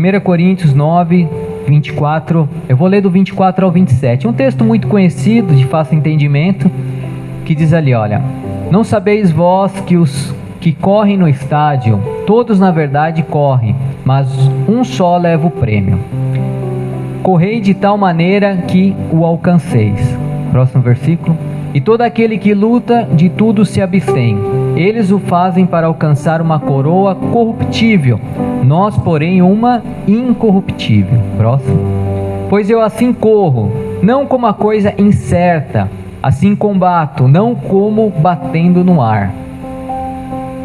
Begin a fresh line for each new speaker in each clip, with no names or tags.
1 Coríntios 9, 24, eu vou ler do 24 ao 27, um texto muito conhecido, de fácil entendimento, que diz ali, olha: não sabeis vós que os que correm no estádio, todos na verdade correm, mas um só leva o prêmio. Correi de tal maneira que o alcanceis. Próximo versículo. E todo aquele que luta, de tudo se abstém. Eles o fazem para alcançar uma coroa corruptível, nós, porém, uma incorruptível. Próximo. Pois eu assim corro, não como a coisa incerta, assim combato, não como batendo no ar.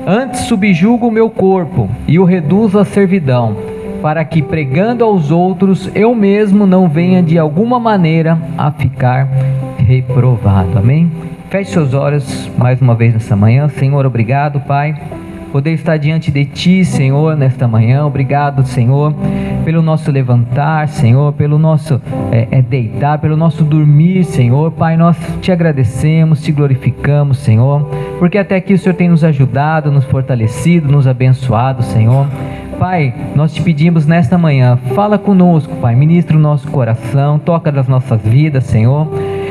Antes subjugo o meu corpo e o reduzo à servidão, para que, pregando aos outros, eu mesmo não venha de alguma maneira a ficar reprovado. Amém? Feche seus olhos mais uma vez nessa manhã. Senhor, obrigado, Pai, poder estar diante de Ti, Senhor, nesta manhã. Obrigado, Senhor, pelo nosso levantar, Senhor, pelo nosso deitar, pelo nosso dormir, Senhor. Pai, nós Te agradecemos, Te glorificamos, Senhor, porque até aqui o Senhor tem nos ajudado, nos fortalecido, nos abençoado, Senhor. Pai, nós Te pedimos nesta manhã, fala conosco, Pai, ministra o nosso coração, toca nas nossas vidas, Senhor,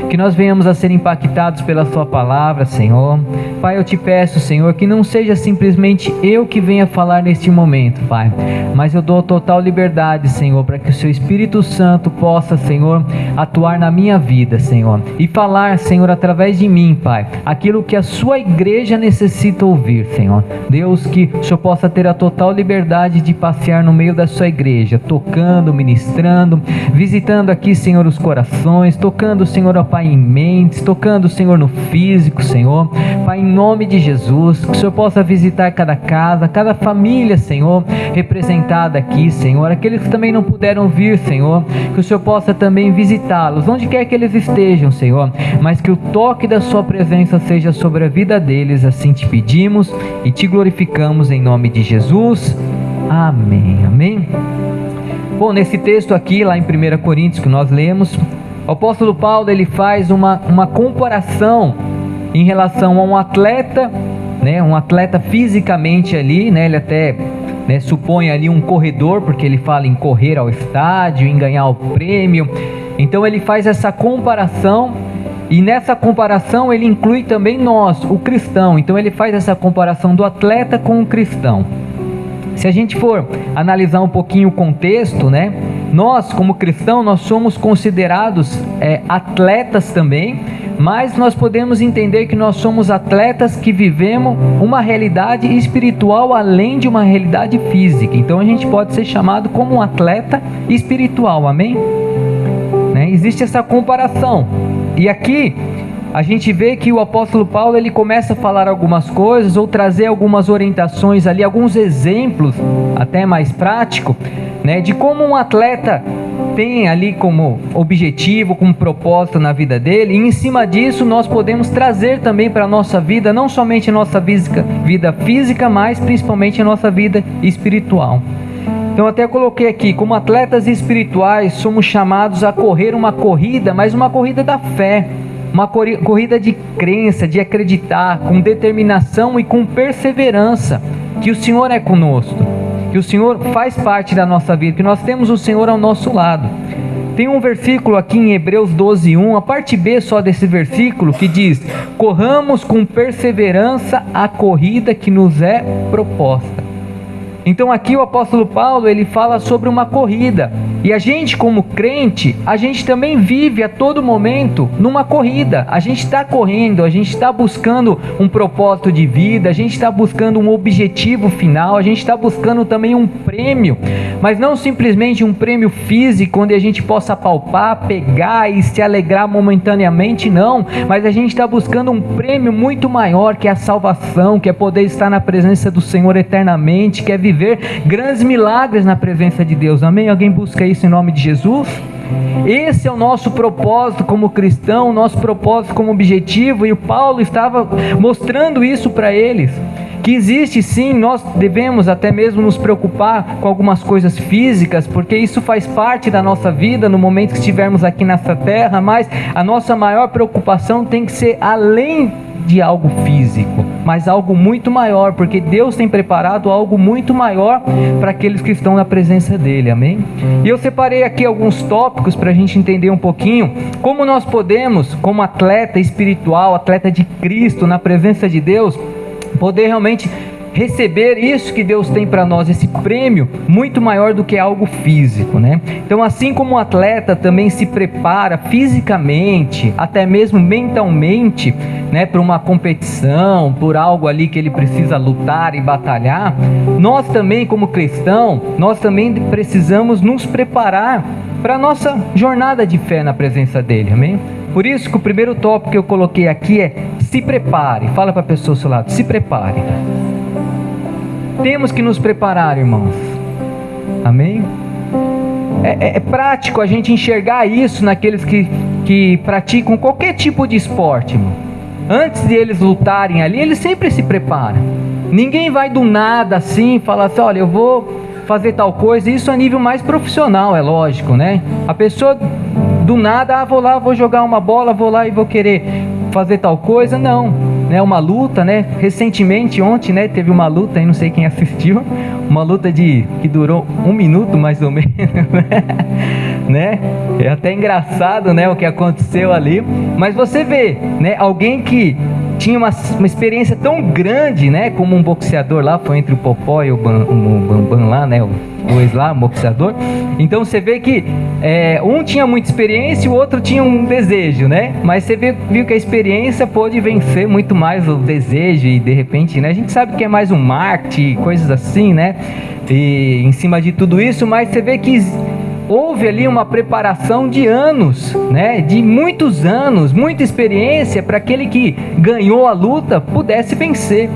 que nós venhamos a ser impactados pela Sua palavra, Senhor. Pai, eu Te peço, Senhor, que não seja simplesmente eu que venha falar neste momento, Pai, mas eu dou total liberdade, Senhor, para que o Seu Espírito Santo possa, Senhor, atuar na minha vida, Senhor, e falar, Senhor, através de mim, Pai, aquilo que a Sua igreja necessita ouvir, Senhor. Deus, que o Senhor possa ter a total liberdade de passear no meio da Sua igreja, tocando, ministrando, visitando aqui, Senhor, os corações, tocando, Senhor, ó Pai, em mentes, tocando, Senhor, no físico, Senhor. Pai, em nome de Jesus, que o Senhor possa visitar cada casa, cada família, Senhor, representada aqui, Senhor, aqueles que também não puderam vir, Senhor, que o Senhor possa também visitá-los, onde quer que eles estejam, Senhor, mas que o toque da Sua presença seja sobre a vida deles. Assim Te pedimos e Te glorificamos em nome de Jesus. Amém, amém. Bom, nesse texto aqui, lá em 1 Coríntios, que nós lemos, o apóstolo Paulo, ele faz uma comparação em relação a um atleta, né, um atleta fisicamente ali, né, ele até, né, supõe ali um corredor, porque ele fala em correr ao estádio, em ganhar o prêmio. Então ele faz essa comparação, e nessa comparação ele inclui também nós, o cristão. Então ele faz essa comparação do atleta com o cristão. Se a gente for analisar um pouquinho o contexto, né, nós como cristãos, nós somos considerados atletas também, mas nós podemos entender que nós somos atletas que vivemos uma realidade espiritual além de uma realidade física. Então a gente pode ser chamado como um atleta espiritual, amém? Né? Existe essa comparação, e aqui a gente vê que o apóstolo Paulo, ele começa a falar algumas coisas, ou trazer algumas orientações ali, alguns exemplos, até mais prático, né, de como um atleta tem ali como objetivo, como propósito na vida dele, e em cima disso nós podemos trazer também para a nossa vida, não somente a nossa vida física, mas principalmente a nossa vida espiritual. Então até coloquei aqui, como atletas espirituais, somos chamados a correr uma corrida, mas uma corrida da fé, uma corrida de crença, de acreditar, com determinação e com perseverança, que o Senhor é conosco, que o Senhor faz parte da nossa vida, que nós temos o Senhor ao nosso lado. Tem um versículo aqui em Hebreus 12:1, a parte B só desse versículo, que diz: corramos com perseverança a corrida que nos é proposta. Então aqui o apóstolo Paulo, ele fala sobre uma corrida, e a gente como crente, a gente também vive a todo momento numa corrida. A gente está correndo, a gente está buscando um propósito de vida, a gente está buscando um objetivo final, a gente está buscando também um prêmio, mas não simplesmente um prêmio físico, onde a gente possa palpar, pegar e se alegrar momentaneamente, não, mas a gente está buscando um prêmio muito maior, que é a salvação, que é poder estar na presença do Senhor eternamente, que é viver grandes milagres na presença de Deus, amém? Alguém busca isso em nome de Jesus? Esse é o nosso propósito como cristão, o nosso propósito como objetivo, e o Paulo estava mostrando isso para eles, que existe sim, nós devemos até mesmo nos preocupar com algumas coisas físicas, porque isso faz parte da nossa vida no momento que estivermos aqui nessa terra, mas a nossa maior preocupação tem que ser além de algo físico, mas algo muito maior, porque Deus tem preparado algo muito maior para aqueles que estão na presença dele, amém? E eu separei aqui alguns tópicos para a gente entender um pouquinho como nós podemos, como atleta espiritual, atleta de Cristo, na presença de Deus, poder realmente receber isso que Deus tem para nós, esse prêmio muito maior do que algo físico, né? Então, assim como o atleta também se prepara fisicamente, até mesmo mentalmente, né, para uma competição, por algo ali que ele precisa lutar e batalhar, nós também, como cristão, nós também precisamos nos preparar para a nossa jornada de fé na presença dele, amém? Por isso que o primeiro tópico que eu coloquei aqui é: se prepare. Fala para a pessoa ao seu lado: se prepare. Temos que nos preparar, irmãos, amém? É prático a gente enxergar isso naqueles que praticam qualquer tipo de esporte, irmão. Antes de eles lutarem ali, eles sempre se preparam. Ninguém vai do nada assim falar assim: olha, eu vou fazer tal coisa. Isso a nível mais profissional, é lógico, né? A pessoa do nada, vou lá, vou jogar uma bola, vou lá e vou querer fazer tal coisa. Não, né? Uma luta, né? Recentemente, ontem, né, teve uma luta, aí não sei quem assistiu, uma luta que durou 1 minuto mais ou menos, né? É até engraçado, né, o que aconteceu ali. Mas você vê, né, alguém que tinha uma experiência tão grande, né, como um boxeador lá, foi entre o Popó e o Bambam lá, né, os dois lá, um boxeador. Então você vê que um tinha muita experiência e o outro tinha um desejo, né, mas você viu que a experiência pôde vencer muito mais o desejo e de repente, né, a gente sabe que é mais um marketing, coisas assim, né, e em cima de tudo isso, mas você vê que houve ali uma preparação de anos, né? De muitos anos, muita experiência para aquele que ganhou a luta pudesse vencer.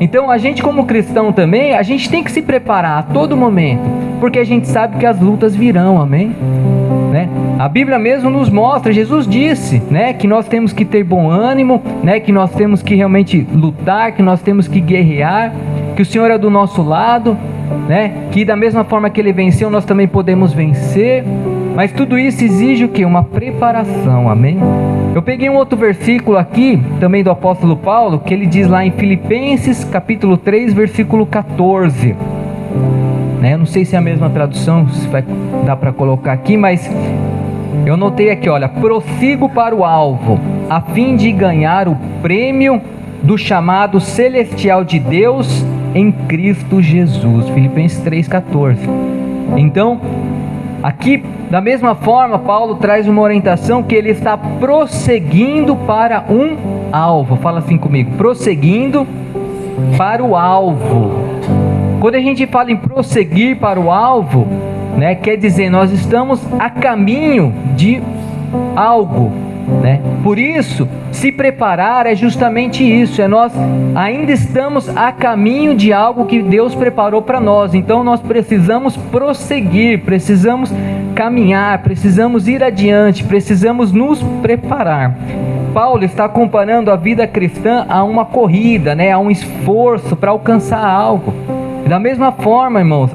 Então a gente, como cristão também, a gente tem que se preparar a todo momento, porque a gente sabe que as lutas virão, amém? Né? A Bíblia mesmo nos mostra, Jesus disse, né, que nós temos que ter bom ânimo, né, que nós temos que realmente lutar, que nós temos que guerrear, que o Senhor é do nosso lado, né? Que da mesma forma que ele venceu, nós também podemos vencer. Mas tudo isso exige o quê? Uma preparação, amém? Eu peguei um outro versículo aqui, também do apóstolo Paulo, que ele diz lá em Filipenses capítulo 3, versículo 14, né? Eu não sei se é a mesma tradução, se vai dar para colocar aqui, mas eu notei aqui, olha: prossigo para o alvo, a fim de ganhar o prêmio do chamado celestial de Deus em Cristo Jesus. Filipenses 3,14. Então, aqui, da mesma forma, Paulo traz uma orientação que ele está prosseguindo para um alvo. Fala assim comigo: prosseguindo para o alvo. Quando a gente fala em prosseguir para o alvo, né, quer dizer, nós estamos a caminho de algo, né? Por isso, se preparar é justamente isso, nós ainda estamos a caminho de algo que Deus preparou para nós. Então nós precisamos prosseguir, precisamos caminhar, precisamos ir adiante, precisamos nos preparar. Paulo está comparando a vida cristã a uma corrida, né? A um esforço para alcançar algo. Da mesma forma, irmãos,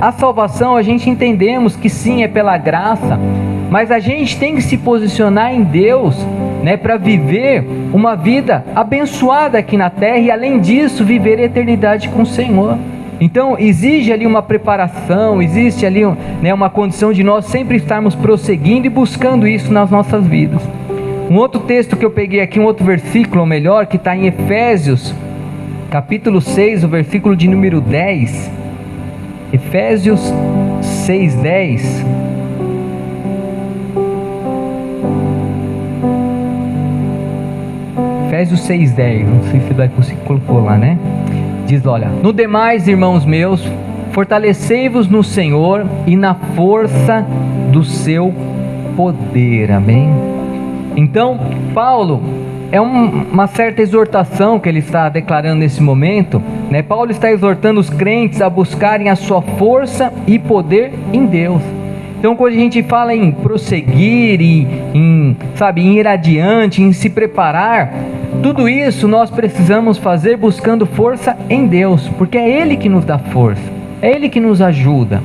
a salvação, a gente entendemos que sim, é pela graça, mas a gente tem que se posicionar em Deus, né, para viver uma vida abençoada aqui na terra e, além disso, viver a eternidade com o Senhor. Então exige ali uma preparação, existe ali, né, uma condição de nós sempre estarmos prosseguindo e buscando isso nas nossas vidas. Um outro texto que eu peguei aqui, um outro versículo, ou melhor, que está em Efésios capítulo 6, o versículo de número 10. Efésios 6:10. Efésios 6:10, não sei se vai conseguir, colocou lá, né? Diz, olha: no demais, irmãos meus, fortalecei-vos no Senhor e na força do seu poder, amém? Então, Paulo, é uma certa exortação que ele está declarando nesse momento, né? Paulo está exortando os crentes a buscarem a sua força e poder em Deus. Então, quando a gente fala em prosseguir, em ir adiante, em se preparar, tudo isso nós precisamos fazer buscando força em Deus, porque é Ele que nos dá força, é Ele que nos ajuda.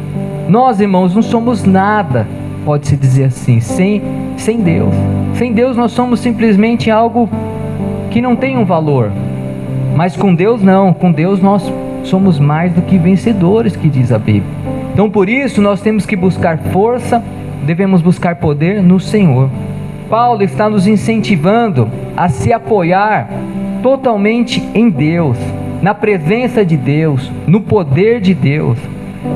Nós, irmãos, não somos nada, pode-se dizer assim, sem Deus. Sem Deus nós somos simplesmente algo que não tem um valor. Mas com Deus não, com Deus nós somos mais do que vencedores, que diz a Bíblia. Então por isso nós temos que buscar força, devemos buscar poder no Senhor. Paulo está nos incentivando a se apoiar totalmente em Deus, na presença de Deus, no poder de Deus.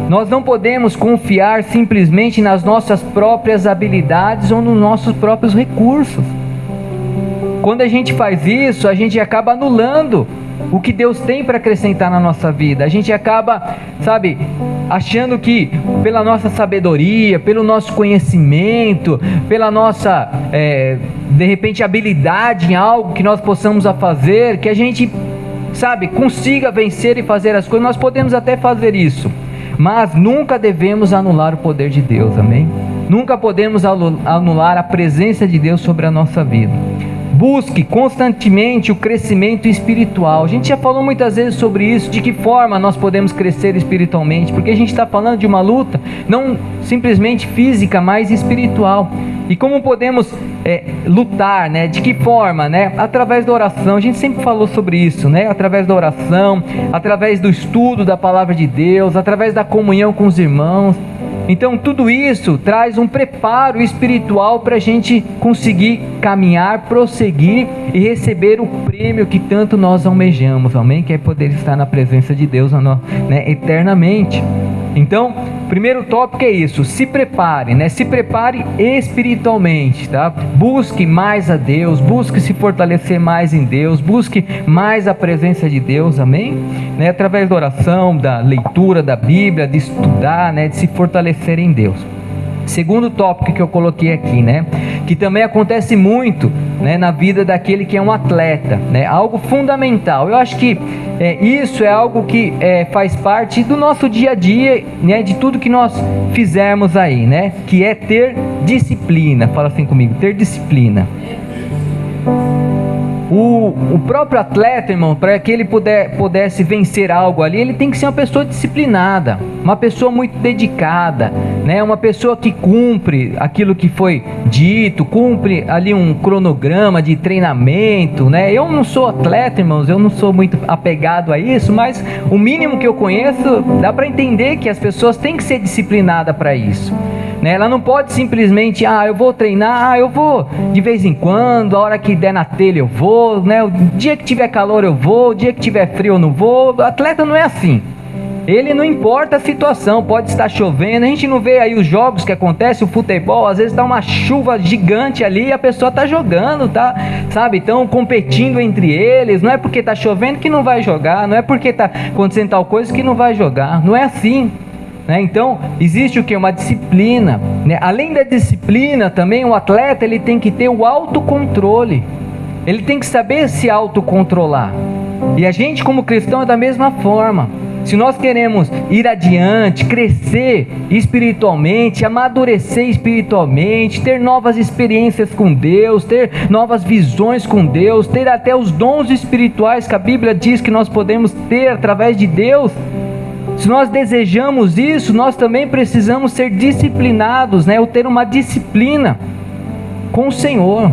Nós não podemos confiar simplesmente nas nossas próprias habilidades ou nos nossos próprios recursos. Quando a gente faz isso, a gente acaba anulando o que Deus tem para acrescentar na nossa vida. A gente acaba, achando que pela nossa sabedoria, pelo nosso conhecimento, pela nossa, de repente, habilidade em algo que nós possamos fazer, que a gente, consiga vencer e fazer as coisas. Nós podemos até fazer isso, mas nunca devemos anular o poder de Deus, amém? Nunca podemos anular a presença de Deus sobre a nossa vida. Busque constantemente o crescimento espiritual. A gente já falou muitas vezes sobre isso, de que forma nós podemos crescer espiritualmente, porque a gente está falando de uma luta, não simplesmente física, mas espiritual. E como podemos lutar, de que forma? Através da oração. A gente sempre falou sobre isso, através da oração, através do estudo da palavra de Deus, através da comunhão com os irmãos. Então tudo isso traz um preparo espiritual para a gente conseguir caminhar, prosseguir e receber o prêmio que tanto nós almejamos, amém? Que é poder estar na presença de Deus eternamente. Então, primeiro tópico é isso: se prepare, se prepare espiritualmente, tá? Busque mais a Deus, busque se fortalecer mais em Deus, busque mais a presença de Deus, amém? Através da oração, da leitura da Bíblia, de estudar, de se fortalecer em Deus. Segundo tópico que eu coloquei aqui, que também acontece muito, na vida daquele que é um atleta, algo fundamental. Eu acho que isso é algo que faz parte do nosso dia a dia, de tudo que nós fizermos aí, que é ter disciplina. Fala assim comigo: ter disciplina. O próprio atleta, irmão, para que ele pudesse vencer algo ali, ele tem que ser uma pessoa disciplinada, uma pessoa muito dedicada, uma pessoa que cumpre aquilo que foi dito, cumpre ali um cronograma de treinamento, Eu não sou atleta, irmãos, eu não sou muito apegado a isso, mas o mínimo que eu conheço, dá para entender que as pessoas têm que ser disciplinadas para isso. Ela não pode simplesmente, eu vou treinar, eu vou de vez em quando, a hora que der na telha eu vou, o dia que tiver calor eu vou, o dia que tiver frio eu não vou. O atleta não é assim. Ele não importa a situação, pode estar chovendo, a gente não vê aí os jogos que acontecem, o futebol, às vezes dá uma chuva gigante ali e a pessoa está jogando, estão competindo entre eles. Não é porque está chovendo que não vai jogar, não é porque está acontecendo tal coisa que não vai jogar, não é assim. Então existe o que? Uma disciplina, Além da disciplina também o atleta ele tem que ter o autocontrole. Ele tem que saber se autocontrolar. E a gente como cristão é da mesma forma. Se nós queremos ir adiante, crescer espiritualmente, amadurecer espiritualmente, ter novas experiências com Deus, ter novas visões com Deus, ter até os dons espirituais que a Bíblia diz que nós podemos ter através de Deus, se nós desejamos isso, nós também precisamos ser disciplinados, ou ter uma disciplina com o Senhor,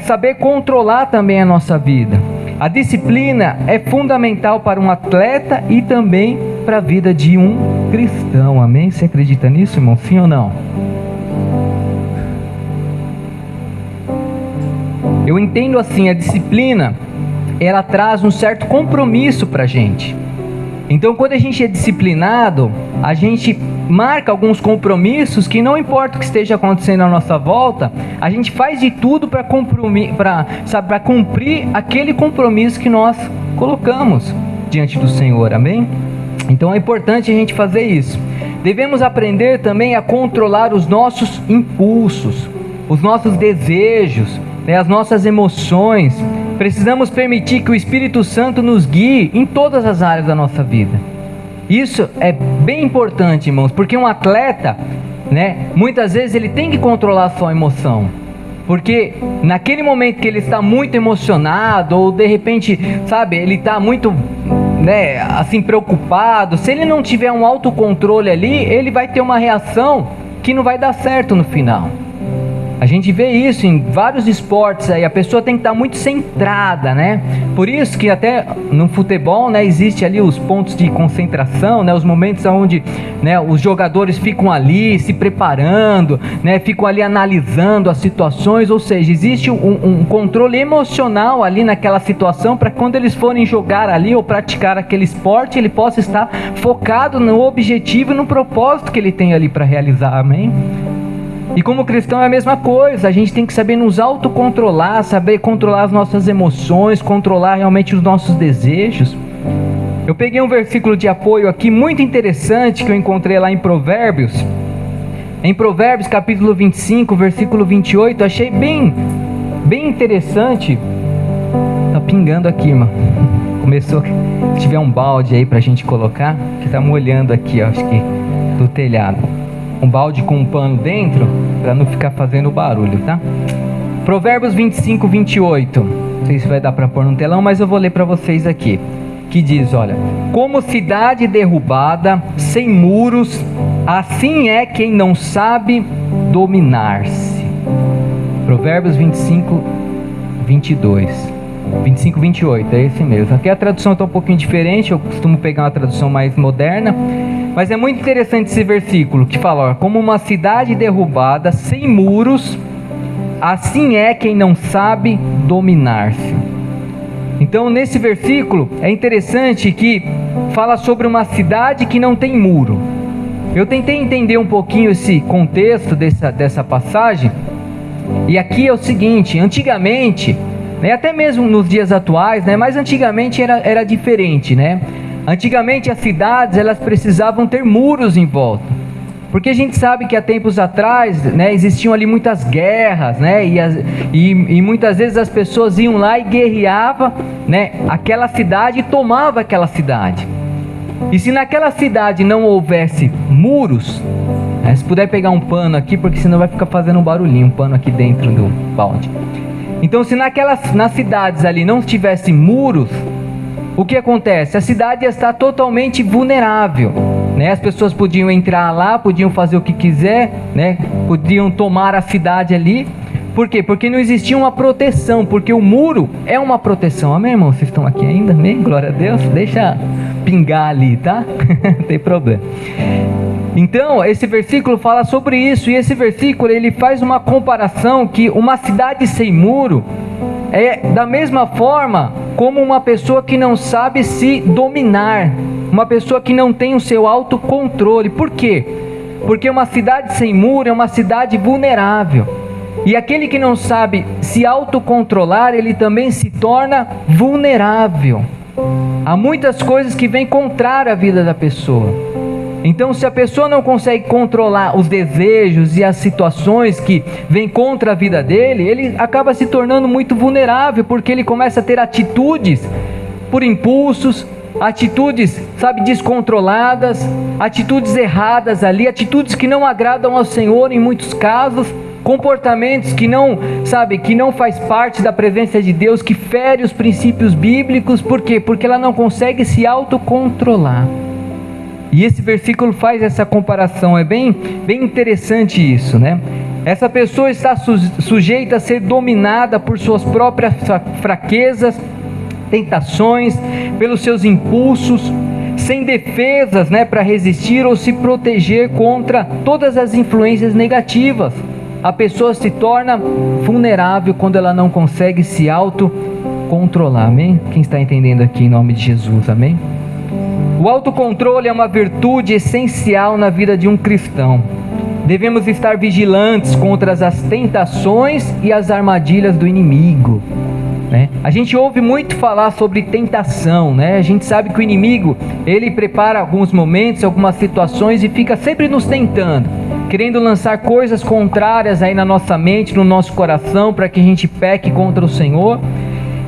saber controlar também a nossa vida. A disciplina é fundamental para um atleta e também para a vida de um cristão, amém? Você acredita nisso, irmão? Sim ou não? Eu entendo assim, a disciplina, ela traz um certo compromisso para a gente. Então quando a gente é disciplinado, a gente marca alguns compromissos que não importa o que esteja acontecendo à nossa volta, a gente faz de tudo para cumprir aquele compromisso que nós colocamos diante do Senhor, amém? Então é importante a gente fazer isso. Devemos aprender também a controlar os nossos impulsos, os nossos desejos, as nossas emoções. Precisamos permitir que o Espírito Santo nos guie em todas as áreas da nossa vida. Isso é bem importante, irmãos, porque um atleta, muitas vezes ele tem que controlar a sua emoção, porque naquele momento que ele está muito emocionado, ou de repente, ele está muito, assim, preocupado, se ele não tiver um autocontrole ali, ele vai ter uma reação que não vai dar certo no final. A gente vê isso em vários esportes aí, a pessoa tem que estar muito centrada, né? Por isso que até no futebol, né, existe ali os pontos de concentração, né, os momentos onde, né, os jogadores ficam ali se preparando, né, ficam ali analisando as situações, ou seja, existe um controle emocional ali naquela situação para quando eles forem jogar ali ou praticar aquele esporte, ele possa estar focado no objetivo e no propósito que ele tem ali para realizar, amém? E como cristão é a mesma coisa, a gente tem que saber nos autocontrolar, saber controlar as nossas emoções, controlar realmente os nossos desejos. Eu peguei um versículo de apoio aqui muito interessante que eu encontrei lá em Provérbios. Em Provérbios capítulo 25, versículo 28, achei bem interessante. Tá pingando aqui, mano. Começou, se tiver um balde aí pra gente colocar, que tá molhando aqui, ó, acho que do telhado. Um balde com um pano dentro, para não ficar fazendo barulho, tá? Provérbios 25, 28. Não sei se vai dar para pôr no telão, mas eu vou ler para vocês aqui. Que diz, olha: como cidade derrubada, sem muros, assim é quem não sabe dominar-se. Provérbios 25, 22. 25, 28, é esse mesmo. Aqui a tradução está um pouquinho diferente, eu costumo pegar uma tradução mais moderna. Mas é muito interessante esse versículo que fala, ó, como uma cidade derrubada, sem muros, assim é quem não sabe dominar-se. Então nesse versículo é interessante que fala sobre uma cidade que não tem muro. Eu tentei entender um pouquinho esse contexto dessa passagem, e aqui é o seguinte: antigamente, né, até mesmo nos dias atuais, né, mas antigamente era diferente, né? Antigamente as cidades, elas precisavam ter muros em volta, porque a gente sabe que há tempos atrás, né, existiam ali muitas guerras, né, e muitas vezes as pessoas iam lá e guerreavam, né, aquela cidade e tomavam aquela cidade. E se naquela cidade não houvesse muros, né, se puder pegar um pano aqui, porque senão vai ficar fazendo um barulhinho, um pano aqui dentro do balde. Então se nas cidades ali não tivesse muros, o que acontece? A cidade está totalmente vulnerável, né? As pessoas podiam entrar lá, podiam fazer o que quiser, né? Podiam tomar a cidade ali. Por quê? Porque não existia uma proteção, porque o muro é uma proteção. Amém, irmão? Vocês estão aqui ainda? Amém? Glória a Deus. Deixa pingar ali, tá? Não tem problema. Então, esse versículo fala sobre isso, e esse versículo ele faz uma comparação que uma cidade sem muro é da mesma forma como uma pessoa que não sabe se dominar, uma pessoa que não tem o seu autocontrole. Por quê? Porque uma cidade sem muro é uma cidade vulnerável, e aquele que não sabe se autocontrolar, ele também se torna vulnerável. Há muitas coisas que vêm contra a vida da pessoa. Então, se a pessoa não consegue controlar os desejos e as situações que vêm contra a vida dele, ele acaba se tornando muito vulnerável, porque ele começa a ter atitudes por impulsos, atitudes, descontroladas, atitudes erradas ali, atitudes que não agradam ao Senhor em muitos casos, comportamentos que não faz parte da presença de Deus, que fere os princípios bíblicos. Por quê? Porque ela não consegue se autocontrolar. E esse versículo faz essa comparação, é bem interessante isso, né? Essa pessoa está sujeita a ser dominada por suas próprias fraquezas, tentações, pelos seus impulsos, sem defesas, né, para resistir ou se proteger contra todas as influências negativas. A pessoa se torna vulnerável quando ela não consegue se autocontrolar, amém? Quem está entendendo aqui em nome de Jesus, amém? O autocontrole é uma virtude essencial na vida de um cristão. Devemos estar vigilantes contra as tentações e as armadilhas do inimigo, né? A gente ouve muito falar sobre tentação, né? A gente sabe que o inimigo, ele prepara alguns momentos, algumas situações e fica sempre nos tentando, querendo lançar coisas contrárias aí na nossa mente, no nosso coração, para que a gente peque contra o Senhor.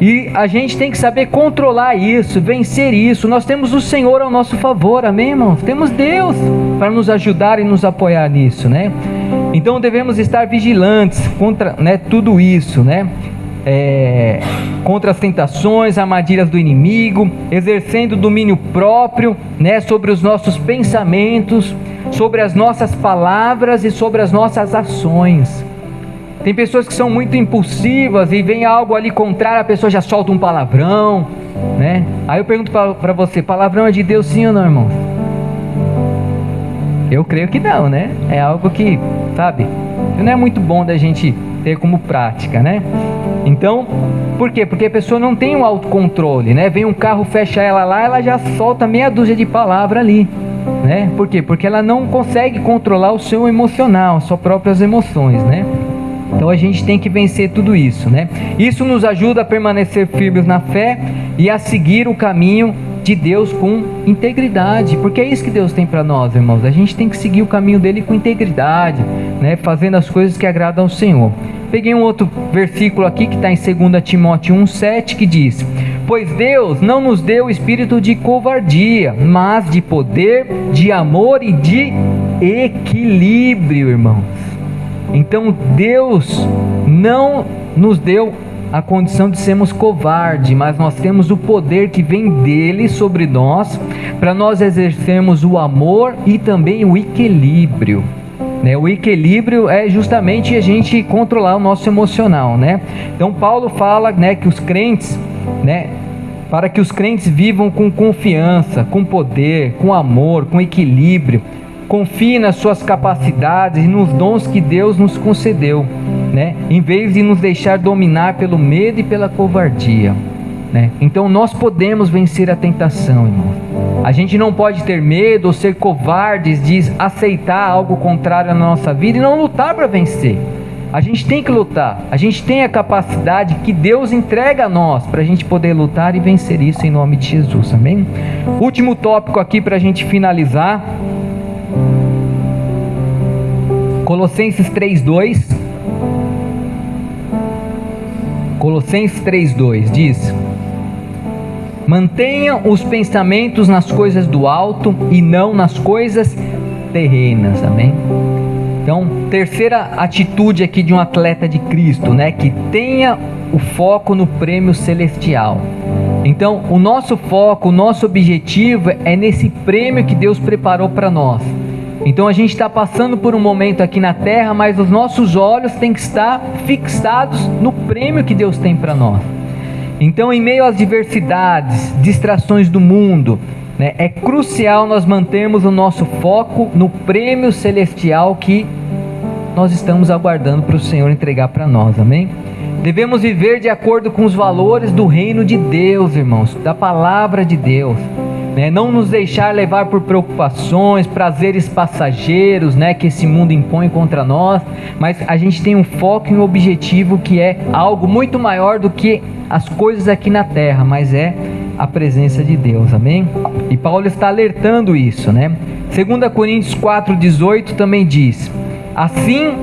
E a gente tem que saber controlar isso, vencer isso. Nós temos o Senhor ao nosso favor, amém, irmãos? Temos Deus para nos ajudar e nos apoiar nisso, né? Então devemos estar vigilantes contra, né, tudo isso, né? Contra as tentações, armadilhas do inimigo, exercendo domínio próprio, né, sobre os nossos pensamentos, sobre as nossas palavras e sobre as nossas ações. Tem pessoas que são muito impulsivas e vem algo ali contrário, a pessoa já solta um palavrão, né? Aí eu pergunto para você, palavrão é de Deus sim ou não, irmão? Eu creio que não, né? É algo que, sabe, não é muito bom da gente ter como prática, né? Então, por quê? Porque a pessoa não tem um autocontrole, né? Vem um carro, fecha ela lá, ela já solta meia dúzia de palavras ali, né? Por quê? Porque ela não consegue controlar o seu emocional, suas próprias emoções, né? Então a gente tem que vencer tudo isso, né? Isso nos ajuda a permanecer firmes na fé e a seguir o caminho de Deus com integridade, porque é isso que Deus tem para nós, irmãos. A gente tem que seguir o caminho dele com integridade, né? Fazendo as coisas que agradam ao Senhor. Peguei um outro versículo aqui que está em 2 Timóteo 1,7 que diz: pois Deus não nos deu espírito de covardia, mas de poder, de amor e de equilíbrio, irmãos. Então Deus não nos deu a condição de sermos covardes, mas nós temos o poder que vem dele sobre nós, para nós exercermos o amor e também o equilíbrio, né? O equilíbrio é justamente a gente controlar o nosso emocional, né? Então Paulo fala, né, que os crentes, né, para que os crentes vivam com confiança, com poder, com amor, com equilíbrio, confie nas suas capacidades e nos dons que Deus nos concedeu, né? Em vez de nos deixar dominar pelo medo e pela covardia, né? Então nós podemos vencer a tentação, irmão. A gente não pode ter medo ou ser covardes de aceitar algo contrário na nossa vida e não lutar para vencer. A gente tem que lutar. A gente tem a capacidade que Deus entrega a nós para a gente poder lutar e vencer isso em nome de Jesus, amém? Último tópico aqui para a gente finalizar. Colossenses 3:2. Colossenses 3:2 diz: mantenham os pensamentos nas coisas do alto e não nas coisas terrenas, amém? Então, terceira atitude aqui de um atleta de Cristo, né? Que tenha o foco no prêmio celestial. Então, o nosso foco, o nosso objetivo é nesse prêmio que Deus preparou para nós. Então a gente está passando por um momento aqui na terra, mas os nossos olhos têm que estar fixados no prêmio que Deus tem para nós. Então, em meio às diversidades, distrações do mundo, né, é crucial nós mantermos o nosso foco no prêmio celestial que nós estamos aguardando para o Senhor entregar para nós, amém? Devemos viver de acordo com os valores do reino de Deus, irmãos, da palavra de Deus. Não nos deixar levar por preocupações, prazeres passageiros, né, que esse mundo impõe contra nós, mas a gente tem um foco e um objetivo que é algo muito maior do que as coisas aqui na terra, mas é a presença de Deus, amém? E Paulo está alertando isso, né? 2 Coríntios 4:18 também diz: assim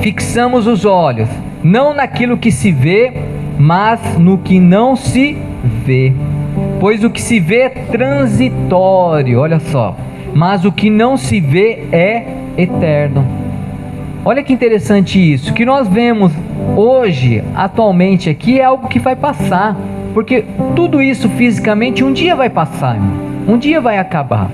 fixamos os olhos, não naquilo que se vê, mas no que não se vê. Pois o que se vê é transitório, olha só, mas o que não se vê é eterno. Olha que interessante isso, que nós vemos hoje, atualmente aqui, é algo que vai passar, porque tudo isso fisicamente um dia vai passar, irmão. Um dia vai acabar,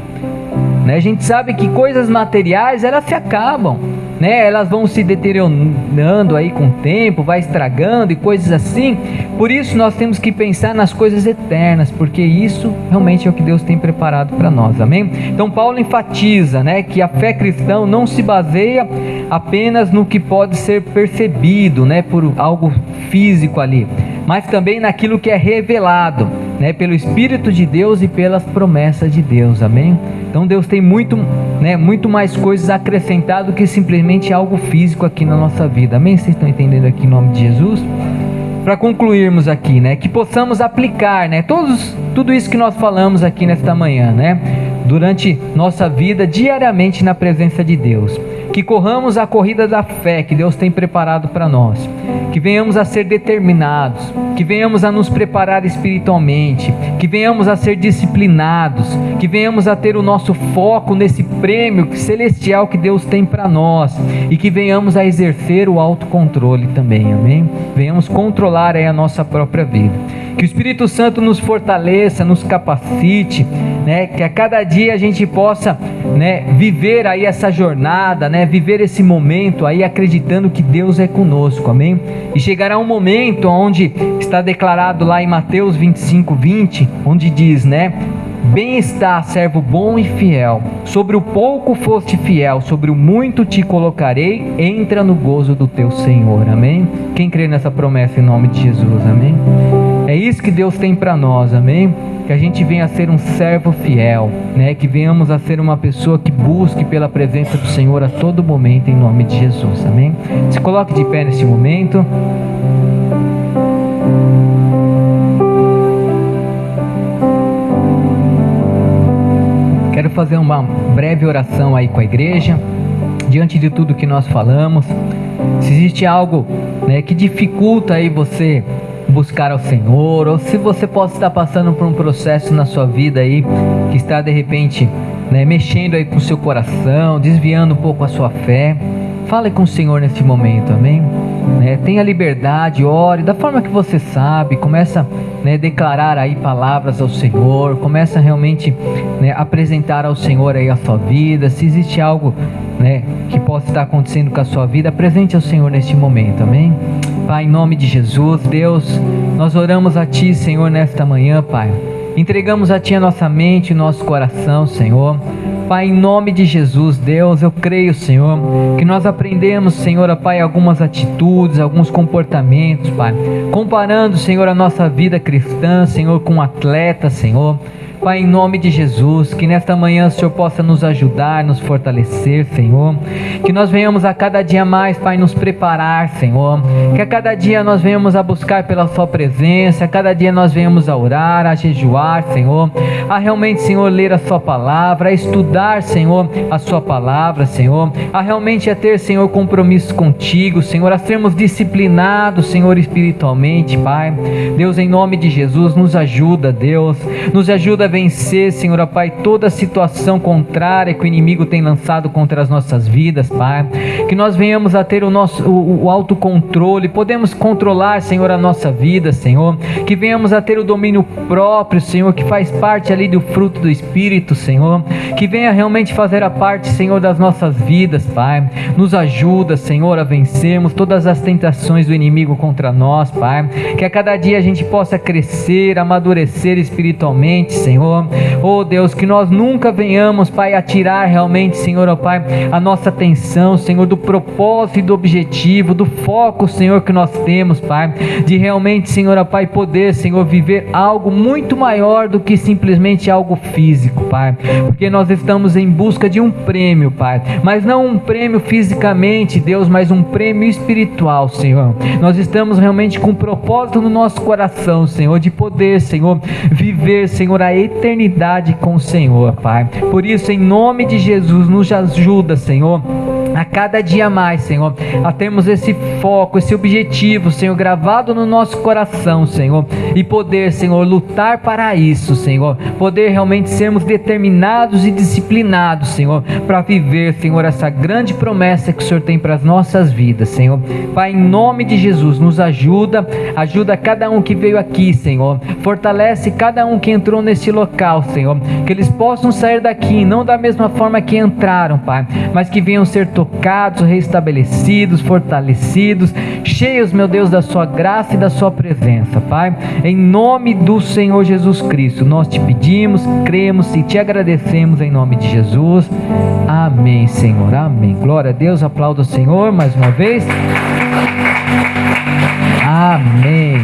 né? A gente sabe que coisas materiais, elas se acabam, né? Elas vão se deteriorando aí com o tempo, vai estragando e coisas assim. Por isso nós temos que pensar nas coisas eternas, porque isso realmente é o que Deus tem preparado para nós, amém? Então Paulo enfatiza, né, que a fé cristã não se baseia apenas no que pode ser percebido, né, por algo físico ali, mas também naquilo que é revelado, né, pelo Espírito de Deus e pelas promessas de Deus, amém? Então Deus tem muito mais coisas a acrescentar do que simplesmente algo físico aqui na nossa vida, amém? Vocês estão entendendo aqui em nome de Jesus? Para concluirmos aqui, né, que possamos aplicar, né, tudo isso que nós falamos aqui nesta manhã, né, durante nossa vida diariamente na presença de Deus. Que corramos a corrida da fé que Deus tem preparado para nós, que venhamos a ser determinados, que venhamos a nos preparar espiritualmente, que venhamos a ser disciplinados, que venhamos a ter o nosso foco nesse prêmio celestial que Deus tem para nós, e que venhamos a exercer o autocontrole também, amém? Venhamos controlar aí a nossa própria vida. Que o Espírito Santo nos fortaleça, nos capacite, né? Que a cada dia a gente possa né, viver aí essa jornada, né, viver esse momento aí acreditando que Deus é conosco, amém? E chegará um momento onde está declarado lá em Mateus 25:20, onde diz, né: bem está, servo bom e fiel, sobre o pouco foste fiel, sobre o muito te colocarei, entra no gozo do teu Senhor, amém? Quem crê nessa promessa em nome de Jesus, amém? É isso que Deus tem para nós, amém? Que a gente venha a ser um servo fiel, né? Que venhamos a ser uma pessoa que busque pela presença do Senhor a todo momento em nome de Jesus, amém? Se coloque de pé nesse momento. Quero fazer uma breve oração aí com a igreja, diante de tudo que nós falamos. Se existe algo, né, que dificulta aí você buscar ao Senhor, ou se você pode estar passando por um processo na sua vida aí, que está de repente, né, mexendo aí com o seu coração, desviando um pouco a sua fé, fale com o Senhor nesse momento, amém? Tenha liberdade, ore da forma que você sabe, começa a declarar aí palavras ao Senhor, começa realmente apresentar ao Senhor aí a sua vida. Se existe algo que possa estar acontecendo com a sua vida, apresente ao Senhor neste momento, amém? Pai, em nome de Jesus, Deus, nós oramos a Ti, Senhor, nesta manhã, Pai, entregamos a Ti a nossa mente, o nosso coração, Senhor. Pai, em nome de Jesus, Deus, eu creio, Senhor, que nós aprendemos, Senhor, Pai, algumas atitudes, alguns comportamentos, Pai, comparando, Senhor, a nossa vida cristã, Senhor, com um atleta, Senhor. Pai, em nome de Jesus, que nesta manhã o Senhor possa nos ajudar, nos fortalecer, Senhor, que nós venhamos a cada dia mais, Pai, nos preparar, Senhor, que a cada dia nós venhamos a buscar pela Sua presença, a cada dia nós venhamos a orar, a jejuar, Senhor, a realmente, Senhor, ler a Sua palavra, a estudar, Senhor, a Sua palavra, Senhor, a realmente a ter, Senhor, compromisso contigo, Senhor, a sermos disciplinados, Senhor, espiritualmente, Pai. Deus, em nome de Jesus, nos ajuda, Deus, nos ajuda a vencer, Senhor, Pai, toda situação contrária que o inimigo tem lançado contra as nossas vidas, Pai, que nós venhamos a ter o autocontrole, podemos controlar, Senhor, a nossa vida, Senhor, que venhamos a ter o domínio próprio, Senhor, que faz parte ali do fruto do Espírito, Senhor, que venha realmente fazer a parte, Senhor, das nossas vidas, Pai. Nos ajuda, Senhor, a vencermos todas as tentações do inimigo contra nós, Pai, que a cada dia a gente possa crescer, amadurecer espiritualmente, Senhor. Oh Deus, que nós nunca venhamos, Pai, a tirar realmente, Senhor, oh Pai, a nossa atenção, Senhor, do propósito e do objetivo, do foco, Senhor, que nós temos, Pai, de realmente, Senhor, oh Pai, poder, Senhor, viver algo muito maior do que simplesmente algo físico, Pai, porque nós estamos em busca de um prêmio, Pai, mas não um prêmio fisicamente, Deus, mas um prêmio espiritual, Senhor. Nós estamos realmente com um propósito no nosso coração, Senhor, de poder, Senhor, viver, Senhor, a eternidade com o Senhor, Pai. Por isso, em nome de Jesus, nos ajuda, Senhor, a cada dia mais, Senhor, a termos esse foco, esse objetivo, Senhor, gravado no nosso coração, Senhor, e poder, Senhor, lutar para isso, Senhor, poder realmente sermos determinados e disciplinados, Senhor, para viver, Senhor, essa grande promessa que o Senhor tem para as nossas vidas, Senhor. Pai, em nome de Jesus, nos ajuda cada um que veio aqui, Senhor, fortalece cada um que entrou nesse local, Senhor, que eles possam sair daqui, não da mesma forma que entraram, Pai, mas que venham ser tocados, restabelecidos, fortalecidos, cheios, meu Deus, da Sua graça e da Sua presença, Pai, em nome do Senhor Jesus Cristo, nós te pedimos, cremos e te agradecemos em nome de Jesus, amém, Senhor, amém, glória a Deus, aplauda o Senhor mais uma vez, amém.